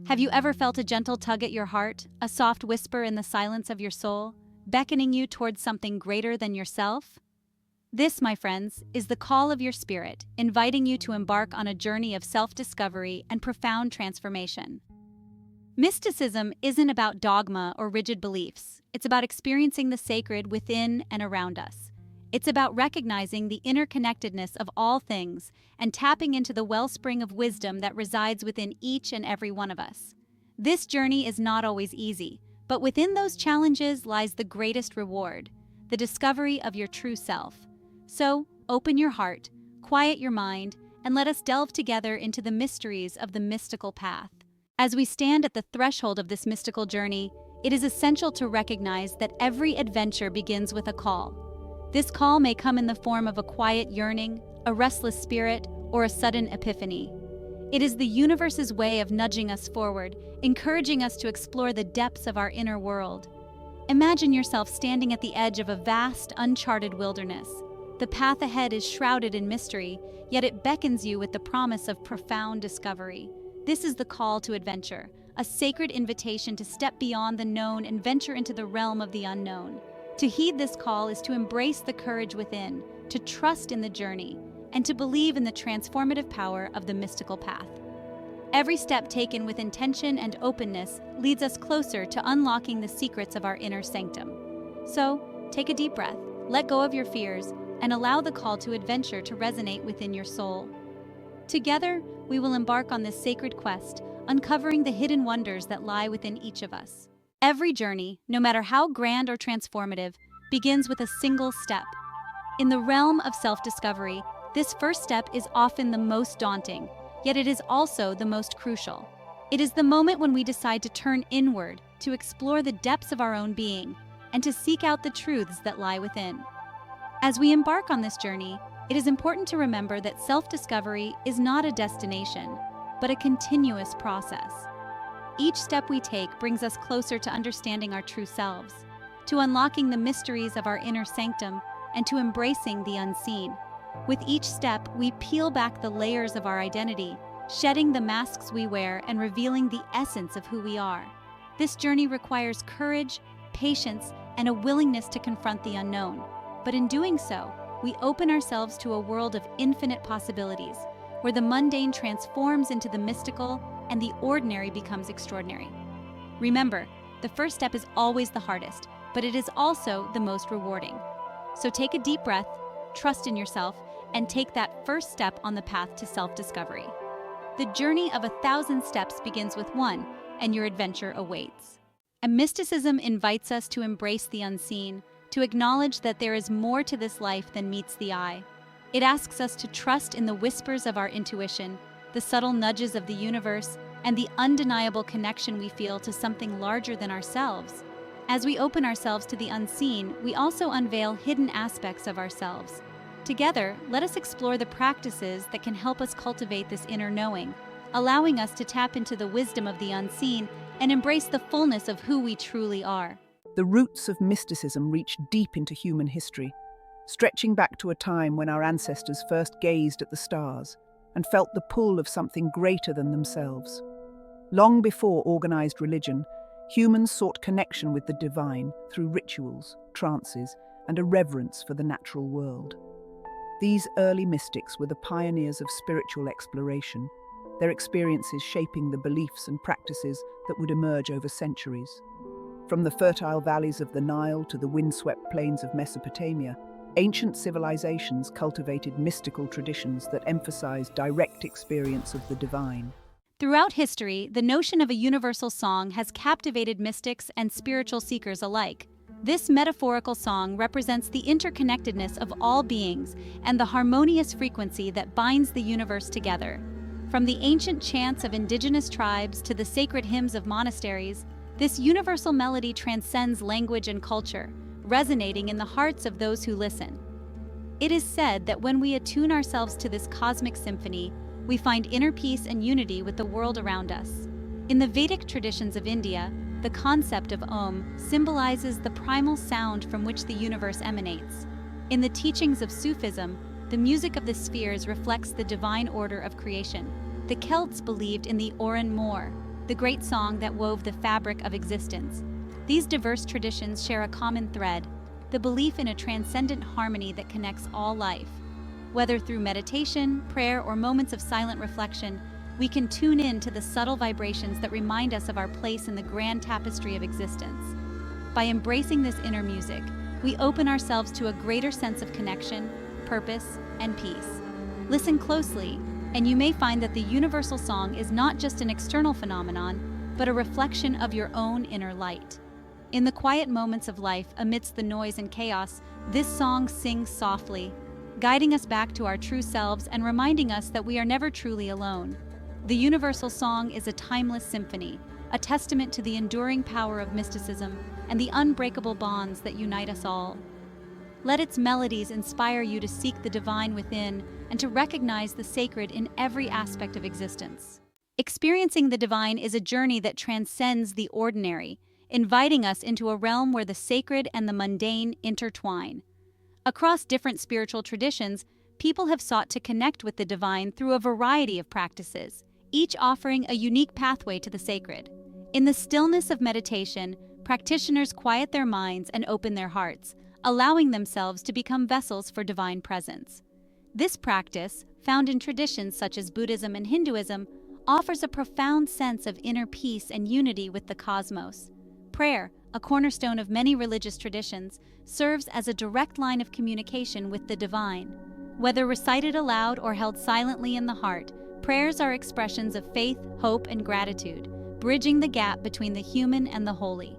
Have you ever felt a gentle tug at your heart, a soft whisper in the silence of your soul, beckoning you towards something greater than yourself? This, my friends, is the call of your spirit, inviting you to embark on a journey of self-discovery and profound transformation. Mysticism isn't about dogma or rigid beliefs. It's about experiencing the sacred within and around us. It's about recognizing the interconnectedness of all things and tapping into the wellspring of wisdom that resides within each and every one of us. This journey is not always easy, but within those challenges lies the greatest reward, the discovery of your true self. So, open your heart, quiet your mind, and let us delve together into the mysteries of the mystical path. As we stand at the threshold of this mystical journey, it is essential to recognize that every adventure begins with a call. This call may come in the form of a quiet yearning, a restless spirit, or a sudden epiphany. It is the universe's way of nudging us forward, encouraging us to explore the depths of our inner world. Imagine yourself standing at the edge of a vast, uncharted wilderness. The path ahead is shrouded in mystery, yet it beckons you with the promise of profound discovery. This is the call to adventure, a sacred invitation to step beyond the known and venture into the realm of the unknown. To heed this call is to embrace the courage within, to trust in the journey, and to believe in the transformative power of the mystical path. Every step taken with intention and openness leads us closer to unlocking the secrets of our inner sanctum. So, take a deep breath, let go of your fears, and allow the call to adventure to resonate within your soul. Together, we will embark on this sacred quest, uncovering the hidden wonders that lie within each of us. Every journey, no matter how grand or transformative, begins with a single step. In the realm of self-discovery, this first step is often the most daunting, yet it is also the most crucial. It is the moment when we decide to turn inward, to explore the depths of our own being, and to seek out the truths that lie within. As we embark on this journey, it is important to remember that self-discovery is not a destination, but a continuous process. Each step we take brings us closer to understanding our true selves, to unlocking the mysteries of our inner sanctum, and to embracing the unseen. With each step, we peel back the layers of our identity, shedding the masks we wear and revealing the essence of who we are. This journey requires courage, patience, and a willingness to confront the unknown. But in doing so, we open ourselves to a world of infinite possibilities, where the mundane transforms into the mystical and the ordinary becomes extraordinary. Remember, the first step is always the hardest, but it is also the most rewarding. So take a deep breath, trust in yourself, and take that first step on the path to self-discovery. The journey of 1,000 steps begins with one, and your adventure awaits. And mysticism invites us to embrace the unseen, to acknowledge that there is more to this life than meets the eye. It asks us to trust in the whispers of our intuition, the subtle nudges of the universe, and the undeniable connection we feel to something larger than ourselves. As we open ourselves to the unseen, we also unveil hidden aspects of ourselves. Together, let us explore the practices that can help us cultivate this inner knowing, allowing us to tap into the wisdom of the unseen and embrace the fullness of who we truly are. The roots of mysticism reach deep into human history, stretching back to a time when our ancestors first gazed at the stars and felt the pull of something greater than themselves. Long before organized religion, humans sought connection with the divine through rituals, trances, and a reverence for the natural world. These early mystics were the pioneers of spiritual exploration, their experiences shaping the beliefs and practices that would emerge over centuries. From the fertile valleys of the Nile to the windswept plains of Mesopotamia, ancient civilizations cultivated mystical traditions that emphasized direct experience of the divine. Throughout history, the notion of a universal song has captivated mystics and spiritual seekers alike. This metaphorical song represents the interconnectedness of all beings and the harmonious frequency that binds the universe together. From the ancient chants of indigenous tribes to the sacred hymns of monasteries, this universal melody transcends language and culture, resonating in the hearts of those who listen. It is said that when we attune ourselves to this cosmic symphony, we find inner peace and unity with the world around us. In the Vedic traditions of India, the concept of Om symbolizes the primal sound from which the universe emanates. In the teachings of Sufism, the music of the spheres reflects the divine order of creation. The Celts believed in the Oran Mor, the great song that wove the fabric of existence. These diverse traditions share a common thread, the belief in a transcendent harmony that connects all life. Whether through meditation, prayer, or moments of silent reflection, we can tune in to the subtle vibrations that remind us of our place in the grand tapestry of existence. By embracing this inner music, we open ourselves to a greater sense of connection, purpose, and peace. Listen closely, and you may find that the universal song is not just an external phenomenon, but a reflection of your own inner light. In the quiet moments of life, amidst the noise and chaos, this song sings softly, guiding us back to our true selves and reminding us that we are never truly alone. The universal song is a timeless symphony, a testament to the enduring power of mysticism and the unbreakable bonds that unite us all. Let its melodies inspire you to seek the divine within and to recognize the sacred in every aspect of existence. Experiencing the divine is a journey that transcends the ordinary, inviting us into a realm where the sacred and the mundane intertwine. Across different spiritual traditions, people have sought to connect with the divine through a variety of practices, each offering a unique pathway to the sacred. In the stillness of meditation, practitioners quiet their minds and open their hearts, allowing themselves to become vessels for divine presence. This practice, found in traditions such as Buddhism and Hinduism, offers a profound sense of inner peace and unity with the cosmos. Prayer, a cornerstone of many religious traditions, serves as a direct line of communication with the divine. Whether recited aloud or held silently in the heart, prayers are expressions of faith, hope, and gratitude, bridging the gap between the human and the holy.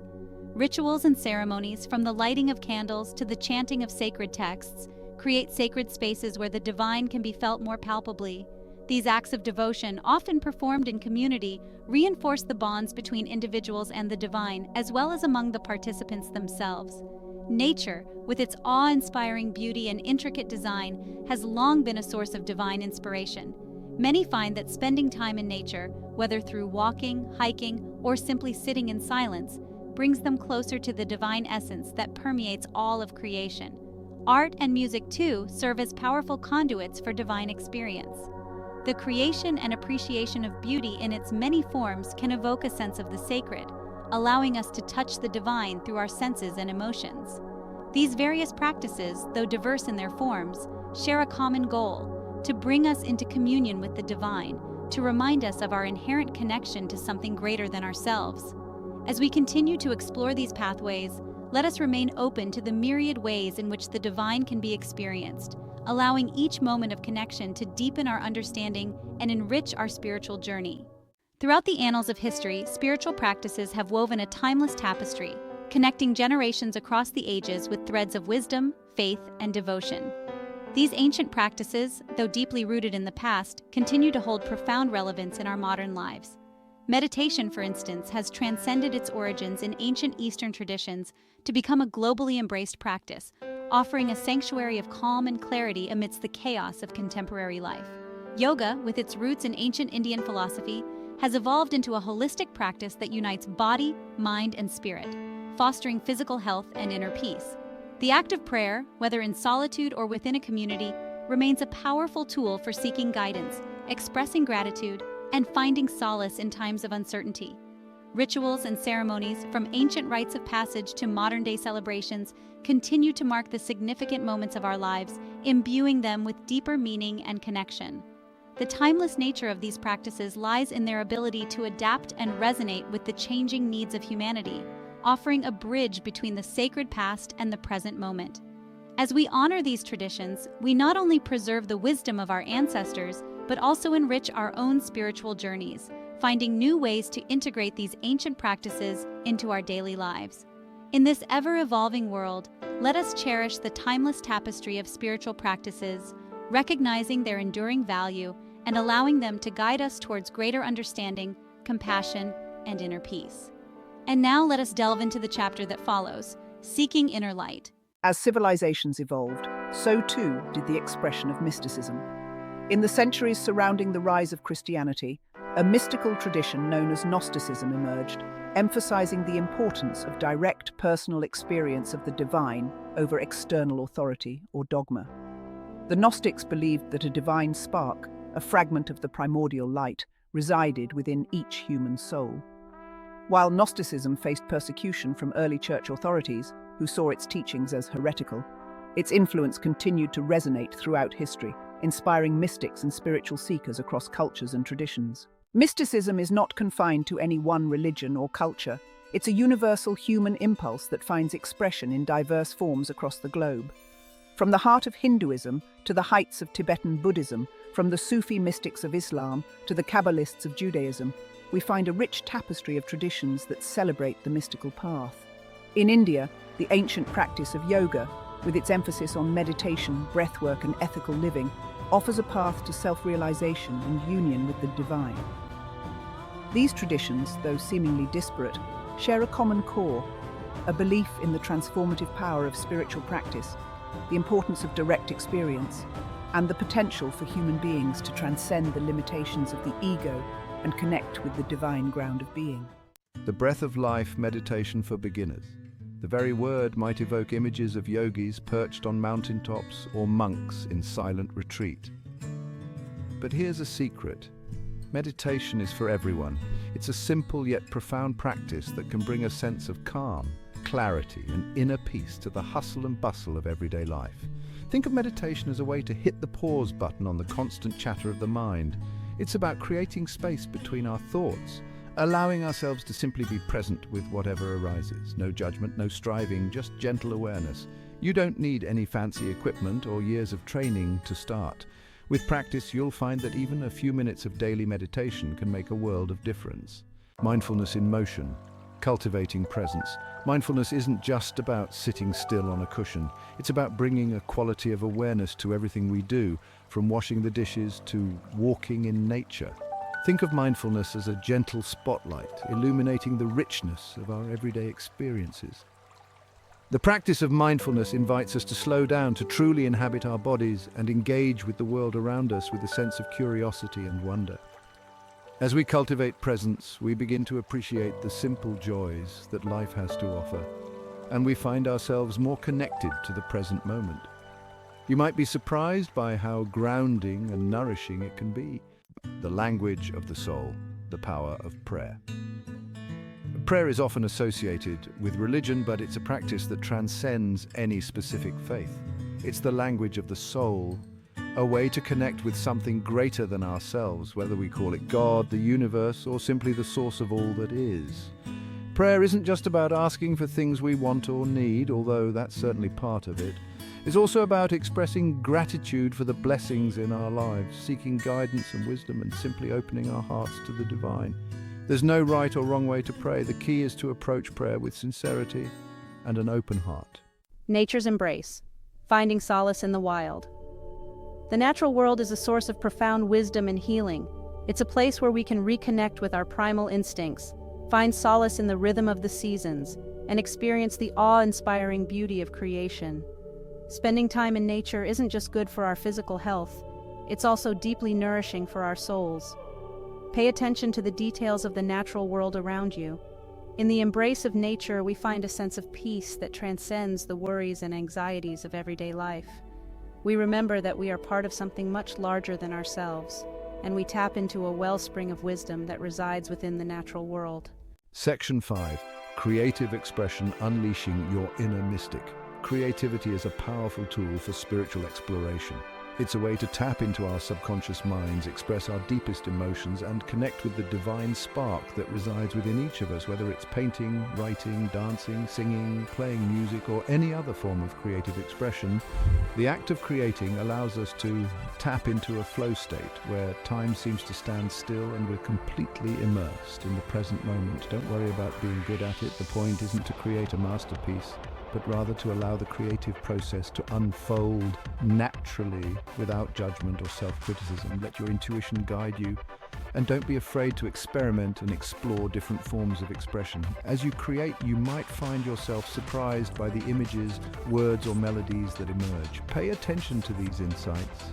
Rituals and ceremonies, from the lighting of candles to the chanting of sacred texts, create sacred spaces where the divine can be felt more palpably. These acts of devotion, often performed in community, reinforce the bonds between individuals and the divine, as well as among the participants themselves. Nature, with its awe-inspiring beauty and intricate design, has long been a source of divine inspiration. Many find that spending time in nature, whether through walking, hiking, or simply sitting in silence, brings them closer to the divine essence that permeates all of creation. Art and music, too, serve as powerful conduits for divine experience. The creation and appreciation of beauty in its many forms can evoke a sense of the sacred, allowing us to touch the divine through our senses and emotions. These various practices, though diverse in their forms, share a common goal: to bring us into communion with the divine, to remind us of our inherent connection to something greater than ourselves. As we continue to explore these pathways, let us remain open to the myriad ways in which the divine can be experienced, allowing each moment of connection to deepen our understanding and enrich our spiritual journey. Throughout the annals of history, spiritual practices have woven a timeless tapestry, connecting generations across the ages with threads of wisdom, faith, and devotion. These ancient practices, though deeply rooted in the past, continue to hold profound relevance in our modern lives. Meditation, for instance, has transcended its origins in ancient Eastern traditions to become a globally embraced practice, offering a sanctuary of calm and clarity amidst the chaos of contemporary life. Yoga, with its roots in ancient Indian philosophy, has evolved into a holistic practice that unites body, mind, and spirit, fostering physical health and inner peace. The act of prayer, whether in solitude or within a community, remains a powerful tool for seeking guidance, expressing gratitude, and finding solace in times of uncertainty. Rituals and ceremonies, from ancient rites of passage to modern-day celebrations, continue to mark the significant moments of our lives, imbuing them with deeper meaning and connection. The timeless nature of these practices lies in their ability to adapt and resonate with the changing needs of humanity, offering a bridge between the sacred past and the present moment. As we honor these traditions, we not only preserve the wisdom of our ancestors, but also enrich our own spiritual journeys, finding new ways to integrate these ancient practices into our daily lives. In this ever-evolving world, let us cherish the timeless tapestry of spiritual practices, recognizing their enduring value and allowing them to guide us towards greater understanding, compassion, and inner peace. And now let us delve into the chapter that follows, Seeking Inner Light. As civilizations evolved, so too did the expression of mysticism. In the centuries surrounding the rise of Christianity, a mystical tradition known as Gnosticism emerged, emphasizing the importance of direct personal experience of the divine over external authority or dogma. The Gnostics believed that a divine spark, a fragment of the primordial light, resided within each human soul. While Gnosticism faced persecution from early church authorities, who saw its teachings as heretical, its influence continued to resonate throughout history, inspiring mystics and spiritual seekers across cultures and traditions. Mysticism is not confined to any one religion or culture. It's a universal human impulse that finds expression in diverse forms across the globe. From the heart of Hinduism to the heights of Tibetan Buddhism, from the Sufi mystics of Islam to the Kabbalists of Judaism, we find a rich tapestry of traditions that celebrate the mystical path. In India, the ancient practice of yoga, with its emphasis on meditation, breathwork, and ethical living, offers a path to self-realization and union with the divine. These traditions, though seemingly disparate, share a common core, a belief in the transformative power of spiritual practice, the importance of direct experience, and the potential for human beings to transcend the limitations of the ego and connect with the divine ground of being. The breath of life meditation for beginners. The very word might evoke images of yogis perched on mountaintops or monks in silent retreat. But here's a secret. Meditation is for everyone. It's a simple yet profound practice that can bring a sense of calm, clarity, and inner peace to the hustle and bustle of everyday life. Think of meditation as a way to hit the pause button on the constant chatter of the mind. It's about creating space between our thoughts, allowing ourselves to simply be present with whatever arises. No judgment, no striving, just gentle awareness. You don't need any fancy equipment or years of training to start. With practice, you'll find that even a few minutes of daily meditation can make a world of difference. Mindfulness in motion. Cultivating presence. Mindfulness isn't just about sitting still on a cushion. It's about bringing a quality of awareness to everything we do, from washing the dishes to walking in nature. Think of mindfulness as a gentle spotlight, illuminating the richness of our everyday experiences. The practice of mindfulness invites us to slow down, to truly inhabit our bodies and engage with the world around us with a sense of curiosity and wonder. As we cultivate presence, we begin to appreciate the simple joys that life has to offer, and we find ourselves more connected to the present moment. You might be surprised by how grounding and nourishing it can be. The language of the soul, the power of prayer. Prayer is often associated with religion, but it's a practice that transcends any specific faith. It's the language of the soul, a way to connect with something greater than ourselves, whether we call it God, the universe, or simply the source of all that is. Prayer isn't just about asking for things we want or need, although that's certainly part of it. It's also about expressing gratitude for the blessings in our lives, seeking guidance and wisdom, and simply opening our hearts to the divine. There's no right or wrong way to pray. The key is to approach prayer with sincerity and an open heart. Nature's embrace, finding solace in the wild. The natural world is a source of profound wisdom and healing. It's a place where we can reconnect with our primal instincts, find solace in the rhythm of the seasons, and experience the awe-inspiring beauty of creation. Spending time in nature isn't just good for our physical health, it's also deeply nourishing for our souls. Pay attention to the details of the natural world around you. In the embrace of nature, we find a sense of peace that transcends the worries and anxieties of everyday life. We remember that we are part of something much larger than ourselves, and we tap into a wellspring of wisdom that resides within the natural world. Section 5. Creative expression, unleashing your inner mystic. Creativity is a powerful tool for spiritual exploration. It's a way to tap into our subconscious minds, express our deepest emotions, and connect with the divine spark that resides within each of us, whether it's painting, writing, dancing, singing, playing music, or any other form of creative expression. The act of creating allows us to tap into a flow state where time seems to stand still and we're completely immersed in the present moment. Don't worry about being good at it. The point isn't to create a masterpiece, but rather to allow the creative process to unfold naturally without judgment or self-criticism. Let your intuition guide you, and don't be afraid to experiment and explore different forms of expression. As you create, you might find yourself surprised by the images, words, or melodies that emerge. Pay attention to these insights,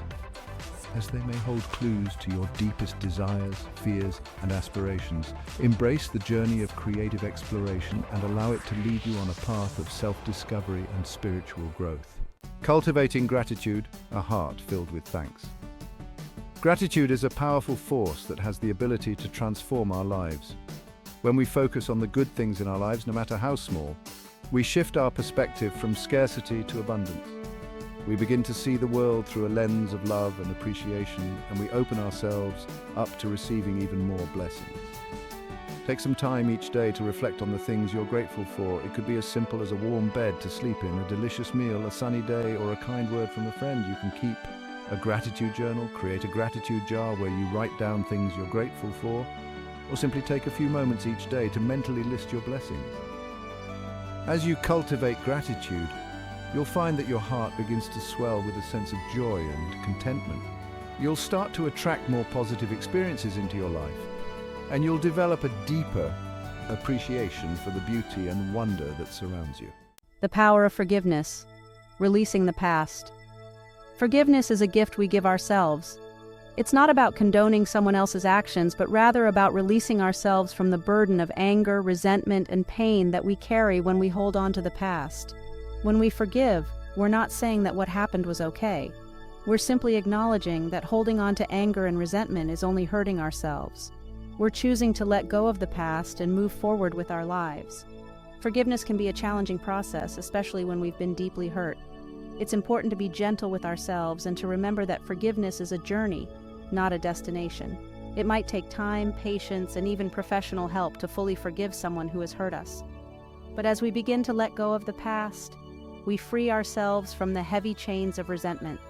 as they may hold clues to your deepest desires, fears, and aspirations. Embrace the journey of creative exploration and allow it to lead you on a path of self-discovery and spiritual growth. Cultivating gratitude, a heart filled with thanks. Gratitude is a powerful force that has the ability to transform our lives. When we focus on the good things in our lives, no matter how small, we shift our perspective from scarcity to abundance. We begin to see the world through a lens of love and appreciation, and we open ourselves up to receiving even more blessings. Take some time each day to reflect on the things you're grateful for. It could be as simple as a warm bed to sleep in, a delicious meal, a sunny day, or a kind word from a friend. You can keep a gratitude journal, create a gratitude jar where you write down things you're grateful for, or simply take a few moments each day to mentally list your blessings. As you cultivate gratitude, you'll find that your heart begins to swell with a sense of joy and contentment. You'll start to attract more positive experiences into your life, and you'll develop a deeper appreciation for the beauty and wonder that surrounds you. The power of forgiveness, releasing the past. Forgiveness is a gift we give ourselves. It's not about condoning someone else's actions, but rather about releasing ourselves from the burden of anger, resentment, and pain that we carry when we hold on to the past. When we forgive, we're not saying that what happened was okay. We're simply acknowledging that holding on to anger and resentment is only hurting ourselves. We're choosing to let go of the past and move forward with our lives. Forgiveness can be a challenging process, especially when we've been deeply hurt. It's important to be gentle with ourselves and to remember that forgiveness is a journey, not a destination. It might take time, patience, and even professional help to fully forgive someone who has hurt us. But as we begin to let go of the past, we free ourselves from the heavy chains of resentment.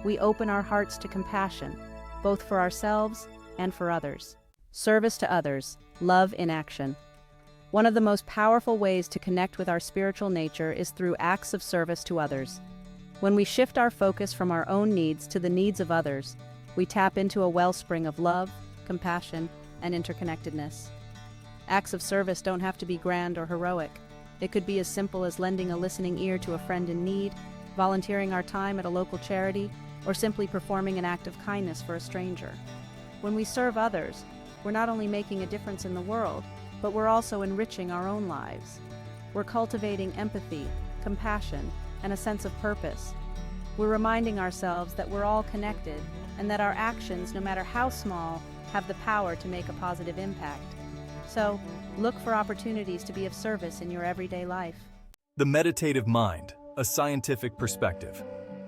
We open our hearts to compassion, both for ourselves and for others. Service to others, love in action. One of the most powerful ways to connect with our spiritual nature is through acts of service to others. When we shift our focus from our own needs to the needs of others, we tap into a wellspring of love, compassion, and interconnectedness. Acts of service don't have to be grand or heroic. It could be as simple as lending a listening ear to a friend in need, volunteering our time at a local charity, or simply performing an act of kindness for a stranger. When we serve others, we're not only making a difference in the world, but we're also enriching our own lives. We're cultivating empathy, compassion, and a sense of purpose. We're reminding ourselves that we're all connected and that our actions, no matter how small, have the power to make a positive impact. So, look for opportunities to be of service in your everyday life. The meditative mind, a scientific perspective.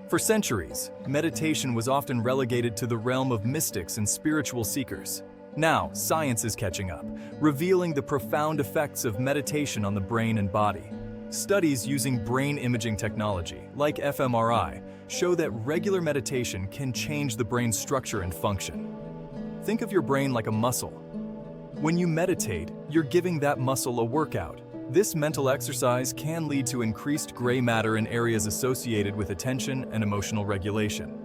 For centuries, meditation was often relegated to the realm of mystics and spiritual seekers. Now, science is catching up, revealing the profound effects of meditation on the brain and body. Studies using brain imaging technology, like fMRI, show that regular meditation can change the brain's structure and function. Think of your brain like a muscle. When you meditate, you're giving that muscle a workout. This mental exercise can lead to increased gray matter in areas associated with attention and emotional regulation.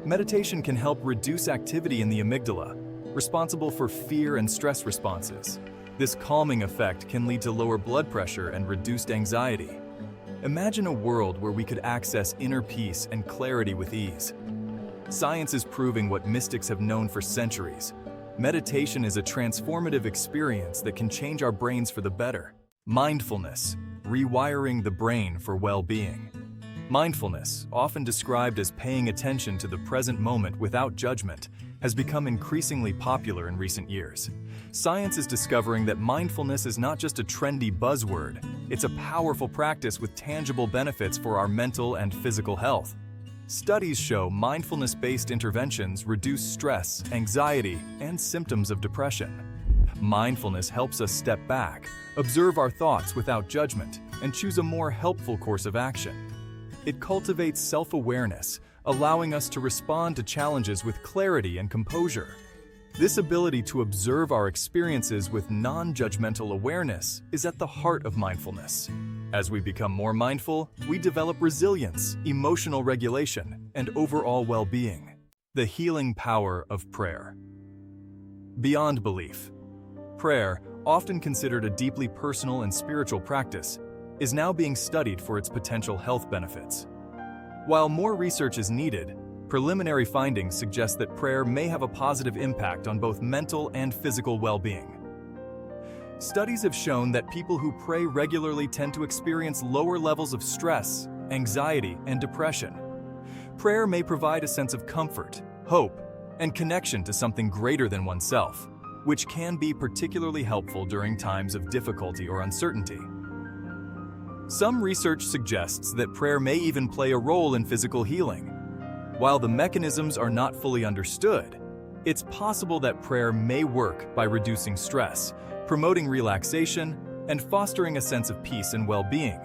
Meditation can help reduce activity in the amygdala, responsible for fear and stress responses. This calming effect can lead to lower blood pressure and reduced anxiety. Imagine a world where we could access inner peace and clarity with ease. Science is proving what mystics have known for centuries. Meditation is a transformative experience that can change our brains for the better. Mindfulness, rewiring the brain for well-being. Mindfulness, often described as paying attention to the present moment without judgment, has become increasingly popular in recent years. Science is discovering that mindfulness is not just a trendy buzzword, it's a powerful practice with tangible benefits for our mental and physical health. Studies show mindfulness-based interventions reduce stress, anxiety, and symptoms of depression. Mindfulness helps us step back, observe our thoughts without judgment, and choose a more helpful course of action. It cultivates self-awareness, allowing us to respond to challenges with clarity and composure. This ability to observe our experiences with non-judgmental awareness is at the heart of mindfulness. As we become more mindful, we develop resilience, emotional regulation, and overall well-being. The healing power of prayer. Beyond belief. Prayer, often considered a deeply personal and spiritual practice, is now being studied for its potential health benefits. While more research is needed, preliminary findings suggest that prayer may have a positive impact on both mental and physical well-being. Studies have shown that people who pray regularly tend to experience lower levels of stress, anxiety, and depression. Prayer may provide a sense of comfort, hope, and connection to something greater than oneself, which can be particularly helpful during times of difficulty or uncertainty. Some research suggests that prayer may even play a role in physical healing. While the mechanisms are not fully understood, it's possible that prayer may work by reducing stress, promoting relaxation, and fostering a sense of peace and well-being,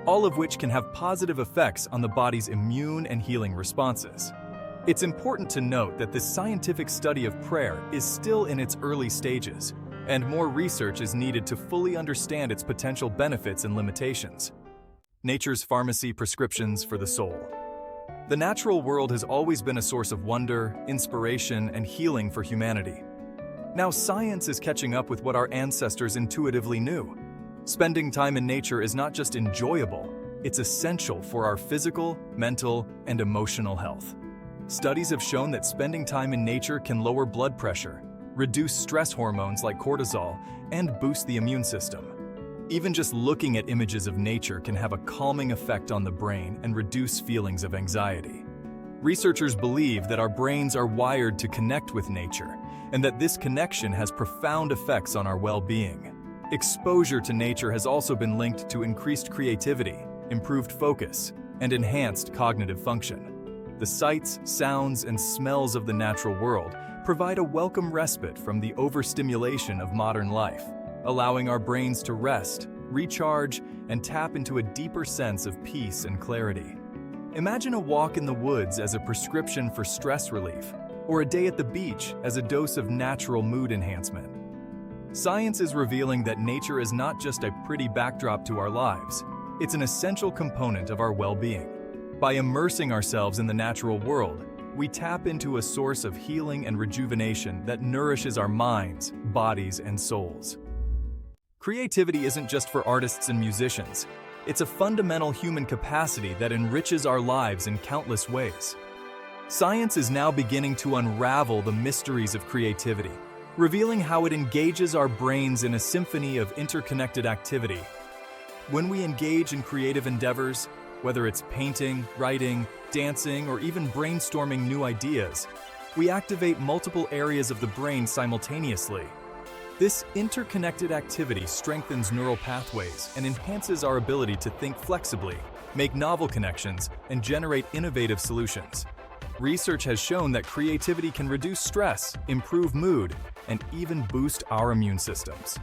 all of which can have positive effects on the body's immune and healing responses. It's important to note that this scientific study of prayer is still in its early stages, and more research is needed to fully understand its potential benefits and limitations. Nature's pharmacy prescriptions for the soul. The natural world has always been a source of wonder, inspiration, and healing for humanity. Now science is catching up with what our ancestors intuitively knew. Spending time in nature is not just enjoyable, it's essential for our physical, mental, and emotional health. Studies have shown that spending time in nature can lower blood pressure, reduce stress hormones like cortisol, and boost the immune system. Even just looking at images of nature can have a calming effect on the brain and reduce feelings of anxiety. Researchers believe that our brains are wired to connect with nature, and that this connection has profound effects on our well-being. Exposure to nature has also been linked to increased creativity, improved focus, and enhanced cognitive function. The sights, sounds, and smells of the natural world provide a welcome respite from the overstimulation of modern life, allowing our brains to rest, recharge, and tap into a deeper sense of peace and clarity. Imagine a walk in the woods as a prescription for stress relief, or a day at the beach as a dose of natural mood enhancement. Science is revealing that nature is not just a pretty backdrop to our lives, it's an essential component of our well-being. By immersing ourselves in the natural world, we tap into a source of healing and rejuvenation that nourishes our minds, bodies, and souls. Creativity isn't just for artists and musicians. It's a fundamental human capacity that enriches our lives in countless ways. Science is now beginning to unravel the mysteries of creativity, revealing how it engages our brains in a symphony of interconnected activity. When we engage in creative endeavors, whether it's painting, writing, dancing, or even brainstorming new ideas, we activate multiple areas of the brain simultaneously. This interconnected activity strengthens neural pathways and enhances our ability to think flexibly, make novel connections, and generate innovative solutions. Research has shown that creativity can reduce stress, improve mood, and even boost our immune systems.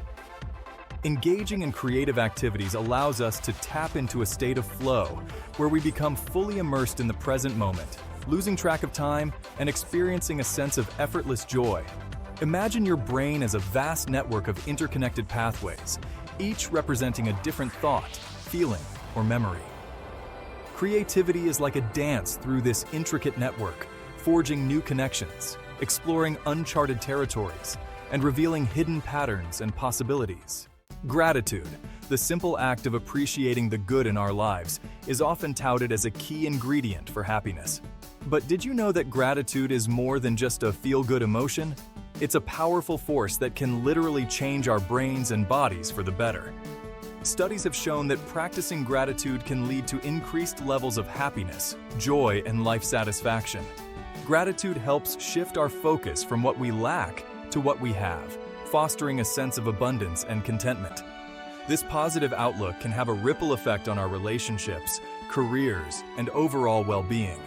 Engaging in creative activities allows us to tap into a state of flow, where we become fully immersed in the present moment, losing track of time and experiencing a sense of effortless joy. Imagine your brain as a vast network of interconnected pathways, each representing a different thought, feeling, or memory. Creativity is like a dance through this intricate network, forging new connections, exploring uncharted territories, and revealing hidden patterns and possibilities. Gratitude, the simple act of appreciating the good in our lives, is often touted as a key ingredient for happiness. But did you know that gratitude is more than just a feel-good emotion? It's a powerful force that can literally change our brains and bodies for the better. Studies have shown that practicing gratitude can lead to increased levels of happiness, joy, and life satisfaction. Gratitude helps shift our focus from what we lack to what we have, fostering a sense of abundance and contentment. This positive outlook can have a ripple effect on our relationships, careers, and overall well-being.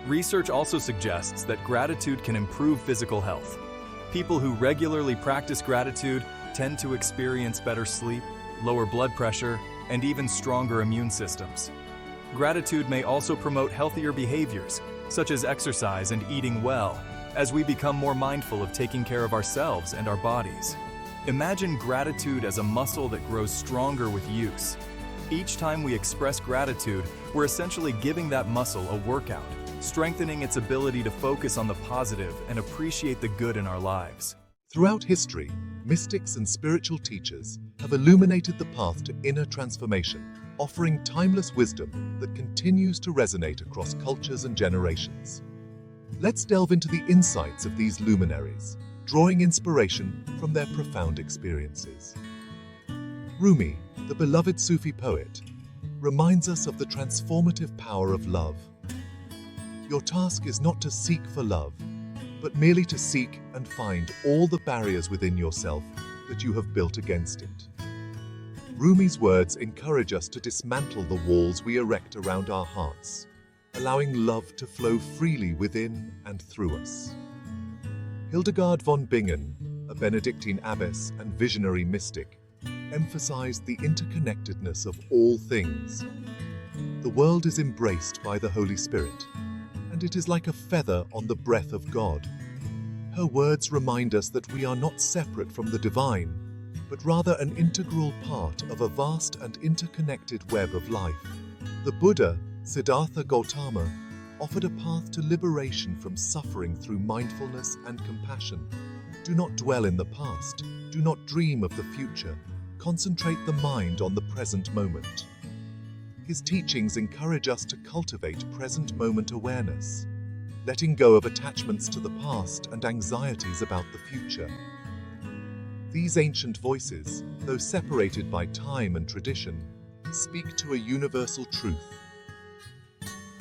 Research also suggests that gratitude can improve physical health. People who regularly practice gratitude tend to experience better sleep, lower blood pressure, and even stronger immune systems. Gratitude may also promote healthier behaviors, such as exercise and eating well, as we become more mindful of taking care of ourselves and our bodies. Imagine gratitude as a muscle that grows stronger with use. Each time we express gratitude, we're essentially giving that muscle a workout, strengthening its ability to focus on the positive and appreciate the good in our lives. Throughout history, mystics and spiritual teachers have illuminated the path to inner transformation, offering timeless wisdom that continues to resonate across cultures and generations. Let's delve into the insights of these luminaries, drawing inspiration from their profound experiences. Rumi, the beloved Sufi poet, reminds us of the transformative power of love. Your task is not to seek for love, but merely to seek and find all the barriers within yourself that you have built against it. Rumi's words encourage us to dismantle the walls we erect around our hearts, allowing love to flow freely within and through us. Hildegard von Bingen, a Benedictine abbess and visionary mystic, emphasized the interconnectedness of all things. The world is embraced by the Holy Spirit, and it is like a feather on the breath of God. Her words remind us that we are not separate from the divine, but rather an integral part of a vast and interconnected web of life. The Buddha, Siddhartha Gautama, offered a path to liberation from suffering through mindfulness and compassion. Do not dwell in the past. Do not dream of the future. Concentrate the mind on the present moment. His teachings encourage us to cultivate present moment awareness, letting go of attachments to the past and anxieties about the future. These ancient voices, though separated by time and tradition, speak to a universal truth: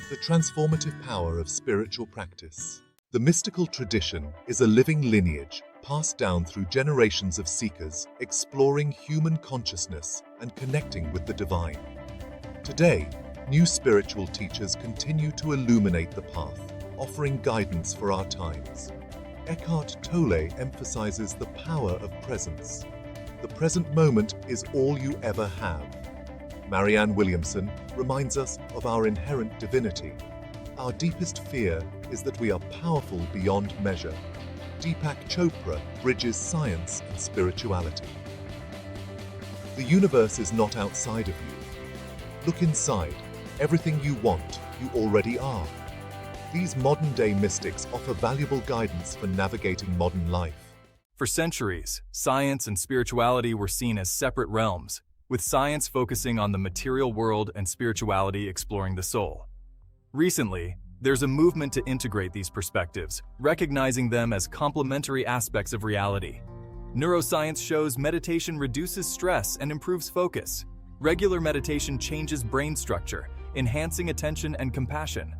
the transformative power of spiritual practice. The mystical tradition is a living lineage passed down through generations of seekers exploring human consciousness and connecting with the divine. Today, new spiritual teachers continue to illuminate the path, offering guidance for our times. Eckhart Tolle emphasizes the power of presence. The present moment is all you ever have. Marianne Williamson reminds us of our inherent divinity. Our deepest fear is that we are powerful beyond measure. Deepak Chopra bridges science and spirituality. The universe is not outside of you. Look inside. Everything you want, you already are. These modern-day mystics offer valuable guidance for navigating modern life. For centuries, science and spirituality were seen as separate realms, with science focusing on the material world and spirituality exploring the soul. Recently, there's a movement to integrate these perspectives, recognizing them as complementary aspects of reality. Neuroscience shows meditation reduces stress and improves focus. Regular meditation changes brain structure, enhancing attention and compassion.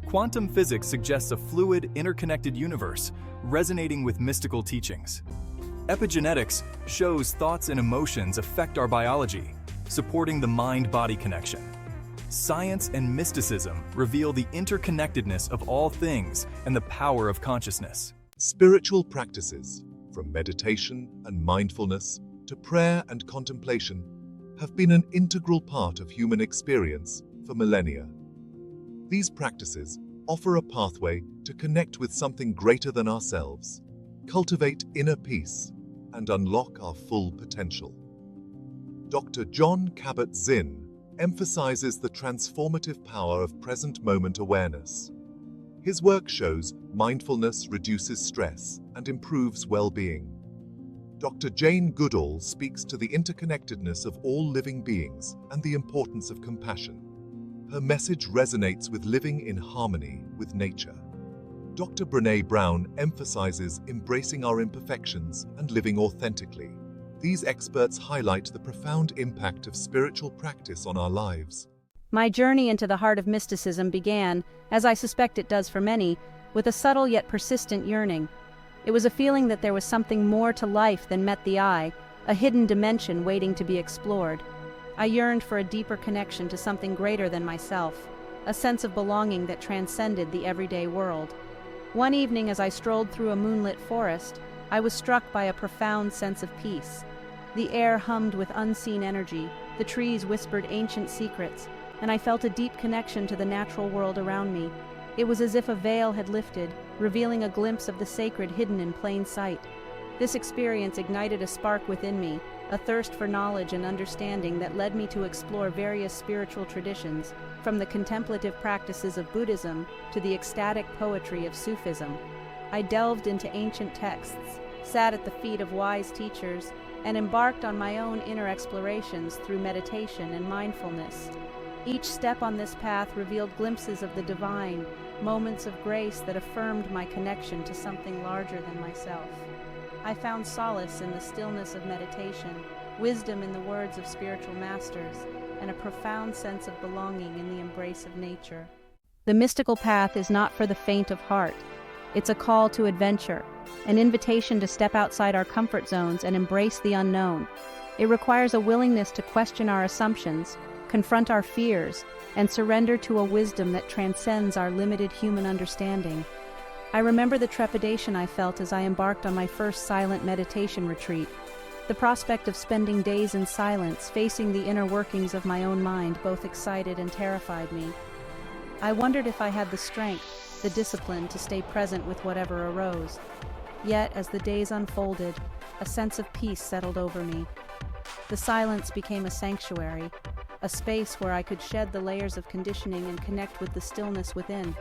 Quantum physics suggests a fluid, interconnected universe, resonating with mystical teachings. Epigenetics shows thoughts and emotions affect our biology, supporting the mind-body connection. Science and mysticism reveal the interconnectedness of all things and the power of consciousness. Spiritual practices, from meditation and mindfulness to prayer and contemplation, have been an integral part of human experience for millennia. These practices offer a pathway to connect with something greater than ourselves, cultivate inner peace, and unlock our full potential. Dr. John Kabat-Zinn emphasizes the transformative power of present moment awareness. His work shows mindfulness reduces stress and improves well-being. Dr. Jane Goodall speaks to the interconnectedness of all living beings and the importance of compassion. Her message resonates with living in harmony with nature. Dr. Brené Brown emphasizes embracing our imperfections and living authentically. These experts highlight the profound impact of spiritual practice on our lives. My journey into the heart of mysticism began, as I suspect it does for many, with a subtle yet persistent yearning. It was a feeling that there was something more to life than met the eye, a hidden dimension waiting to be explored. I yearned for a deeper connection to something greater than myself, a sense of belonging that transcended the everyday world. One evening, as I strolled through a moonlit forest, I was struck by a profound sense of peace. The air hummed with unseen energy, the trees whispered ancient secrets, and I felt a deep connection to the natural world around me. It was as if a veil had lifted, revealing a glimpse of the sacred hidden in plain sight. This experience ignited a spark within me, a thirst for knowledge and understanding that led me to explore various spiritual traditions, from the contemplative practices of Buddhism to the ecstatic poetry of Sufism. I delved into ancient texts, sat at the feet of wise teachers, and embarked on my own inner explorations through meditation and mindfulness. Each step on this path revealed glimpses of the divine, moments of grace that affirmed my connection to something larger than myself. I found solace in the stillness of meditation, wisdom in the words of spiritual masters, and a profound sense of belonging in the embrace of nature. The mystical path is not for the faint of heart. It's a call to adventure, an invitation to step outside our comfort zones and embrace the unknown. It requires a willingness to question our assumptions, confront our fears, and surrender to a wisdom that transcends our limited human understanding. I remember the trepidation I felt as I embarked on my first silent meditation retreat. The prospect of spending days in silence, facing the inner workings of my own mind, both excited and terrified me. I wondered if I had the strength, the discipline to stay present with whatever arose. Yet, as the days unfolded, a sense of peace settled over me. The silence became a sanctuary, a space where I could shed the layers of conditioning and connect with the stillness within.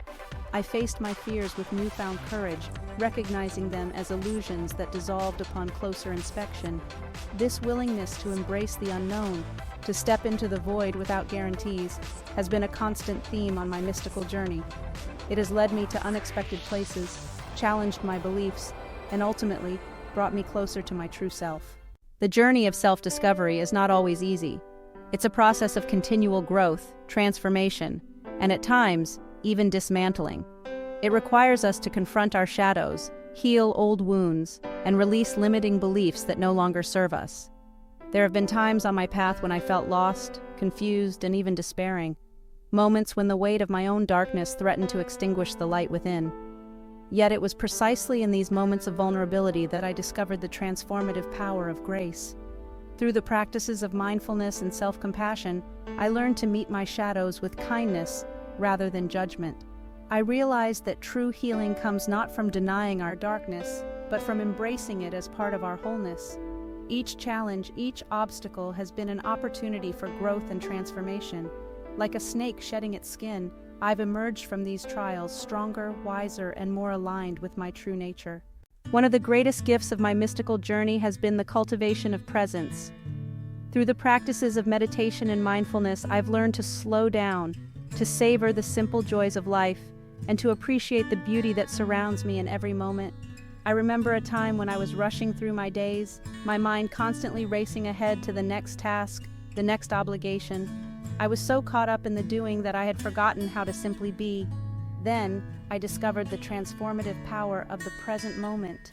I faced my fears with newfound courage, recognizing them as illusions that dissolved upon closer inspection. This willingness to embrace the unknown, to step into the void without guarantees, has been a constant theme on my mystical journey. It has led me to unexpected places, challenged my beliefs, and ultimately brought me closer to my true self. The journey of self-discovery is not always easy. It's a process of continual growth, transformation, and at times, even dismantling. It requires us to confront our shadows, heal old wounds, and release limiting beliefs that no longer serve us. There have been times on my path when I felt lost, confused, and even despairing. Moments when the weight of my own darkness threatened to extinguish the light within. Yet it was precisely in these moments of vulnerability that I discovered the transformative power of grace. Through the practices of mindfulness and self-compassion, I learned to meet my shadows with kindness rather than judgment. I realized that true healing comes not from denying our darkness, but from embracing it as part of our wholeness. Each challenge, each obstacle has been an opportunity for growth and transformation. Like a snake shedding its skin, I've emerged from these trials stronger, wiser, and more aligned with my true nature. One of the greatest gifts of my mystical journey has been the cultivation of presence. Through the practices of meditation and mindfulness, I've learned to slow down, to savor the simple joys of life, and to appreciate the beauty that surrounds me in every moment. I remember a time when I was rushing through my days, my mind constantly racing ahead to the next task, the next obligation. I was so caught up in the doing that I had forgotten how to simply be. Then, I discovered the transformative power of the present moment.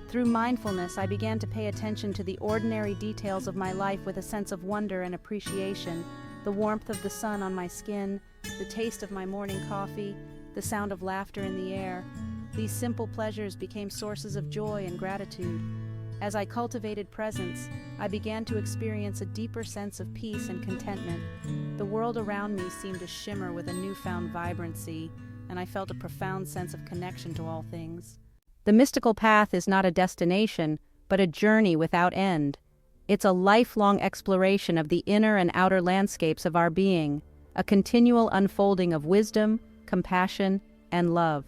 Through mindfulness, I began to pay attention to the ordinary details of my life with a sense of wonder and appreciation. The warmth of the sun on my skin, the taste of my morning coffee, the sound of laughter in the air. These simple pleasures became sources of joy and gratitude. As I cultivated presence, I began to experience a deeper sense of peace and contentment. The world around me seemed to shimmer with a newfound vibrancy, and I felt a profound sense of connection to all things. The mystical path is not a destination, but a journey without end. It's a lifelong exploration of the inner and outer landscapes of our being, a continual unfolding of wisdom, compassion, and love.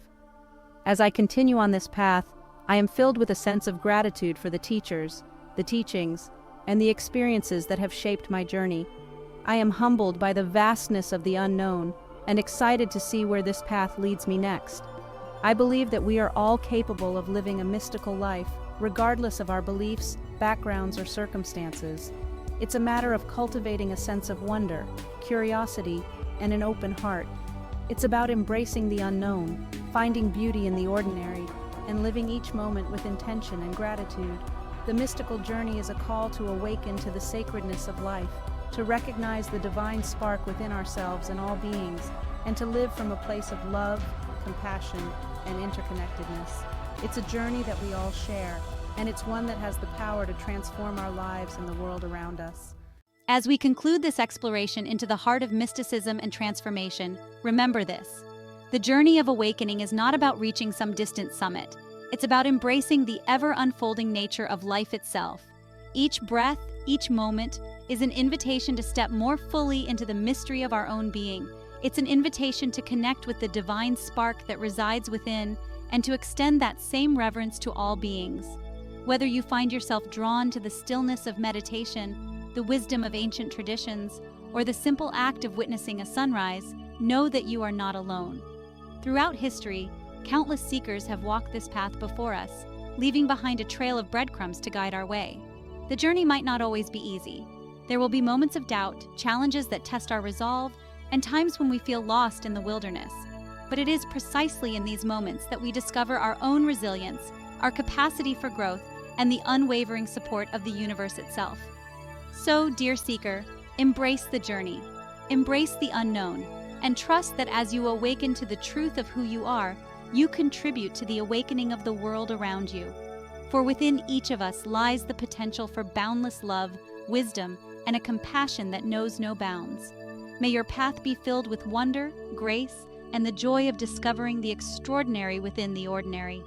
As I continue on this path, I am filled with a sense of gratitude for the teachers, the teachings, and the experiences that have shaped my journey. I am humbled by the vastness of the unknown and excited to see where this path leads me next. I believe that we are all capable of living a mystical life, regardless of our beliefs, backgrounds, or circumstances. It's a matter of cultivating a sense of wonder, curiosity, and an open heart. It's about embracing the unknown, finding beauty in the ordinary, and living each moment with intention and gratitude. The mystical journey is a call to awaken to the sacredness of life, to recognize the divine spark within ourselves and all beings, and to live from a place of love, compassion, and interconnectedness. It's a journey that we all share, and it's one that has the power to transform our lives and the world around us. As we conclude this exploration into the heart of mysticism and transformation, remember this. The journey of awakening is not about reaching some distant summit. It's about embracing the ever-unfolding nature of life itself. Each breath, each moment, is an invitation to step more fully into the mystery of our own being. It's an invitation to connect with the divine spark that resides within and to extend that same reverence to all beings. Whether you find yourself drawn to the stillness of meditation, the wisdom of ancient traditions, or the simple act of witnessing a sunrise, know that you are not alone. Throughout history, countless seekers have walked this path before us, leaving behind a trail of breadcrumbs to guide our way. The journey might not always be easy. There will be moments of doubt, challenges that test our resolve, and times when we feel lost in the wilderness. but it is precisely in these moments that we discover our own resilience, our capacity for growth, and the unwavering support of the universe itself. So, dear seeker, embrace the journey, embrace the unknown, and trust that as you awaken to the truth of who you are, you contribute to the awakening of the world around you. For within each of us lies the potential for boundless love, wisdom, and a compassion that knows no bounds. May your path be filled with wonder, grace, and the joy of discovering the extraordinary within the ordinary.